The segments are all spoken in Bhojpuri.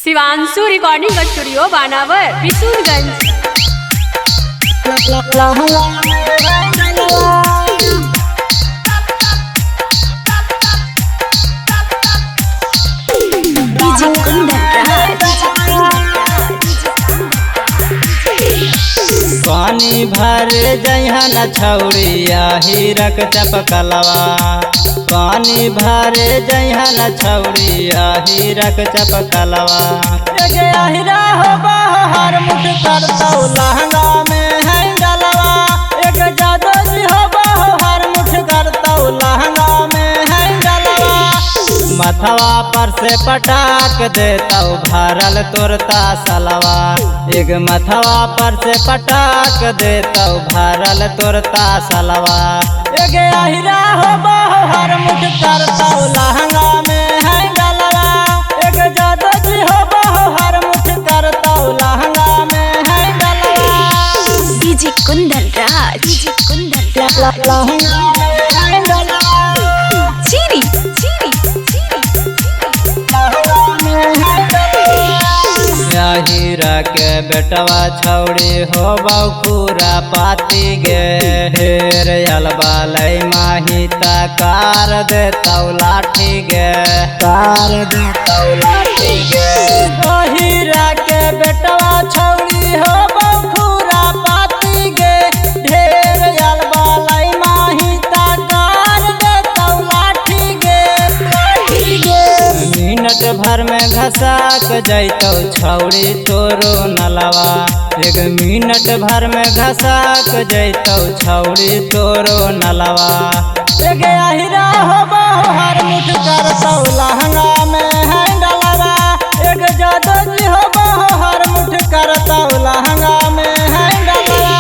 शिवांशु रिकॉर्डिंग स्टूडियो बानावर बिशुनगंज। पानी भर जइहन छौड़िया हीरक चपकलवा। पानी भर जइहन छौड़िया हीरक चपकलवा। हीरा हो हर मुठ करतौ लहंगा में है गलवा। एक जादो जी हो हर मुठ करतौ लहंगा में है गलवा। मथवा पर से पटाक देतौ भरल तोरता सलवा। एक मथवा पर से पटाक देतौ भरल तोरता सलवा। एक हीरा हो हर मुठ करतौ लहंगा में है गलवा। एक जादो जी हो हर मुठ करतौ लहंगा में है गलवा। डीजे कुंदन राज लहंगा में है गलवा। चीरी हीरा के बेटवा छौड़ी हो बखूरा पाती गे। ढेर अलबालई माही कार देतौ लाठी गे। कार देतौ लाठी गे। हीरा के बेटवा छौड़ी हो बखूरा पाती गे। ढेर अलबालई माही कार देतौ लाठी गे। मिनट भर में घसाक जैतौ छौड़ी तोरो नलवा। एक मिनट भर में घसाक जैतौ छौड़ी तोरो नलवा। एक हीरा हो हर मुठ करतौ लहंगा में है गलवा। एक जादो जी हो हर मुठ करतौ लहंगा में है गलवा।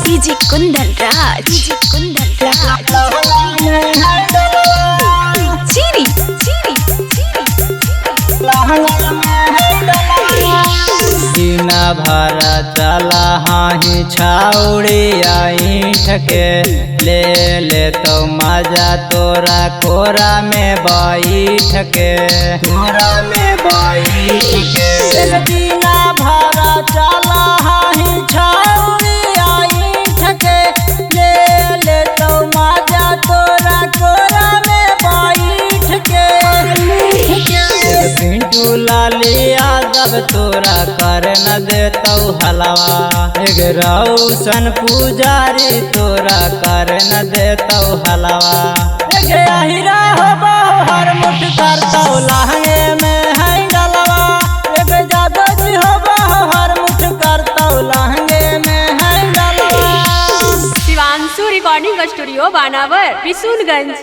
डीजे कुंदन राज लहंगा में है गलवा। चीरी लहंगा में है गलवा। दिन भर चला हाही छाउड़िया ईंठ के। ले तो मजा तोरा कोरा में बैठ के। कोरा में बैठ के। दिन भर चला हाही छाउड़िया ईंठ के। ले तो मजा तोरा कोरा में बैठ के। पिंटू लाली यादव तोरा कर न देतौ हलवा। एक रौशन पुजारी तोरा कर न देतौ हलवा। एक हीरा हो हर मुठ करतौ लहंगे में है गलवा। एक जादो जी हो हर मुठ करतौ लहंगे में है गलवा। शिवांशु रिकॉर्डिंग स्टूडियो बानावर बिशुनगंज।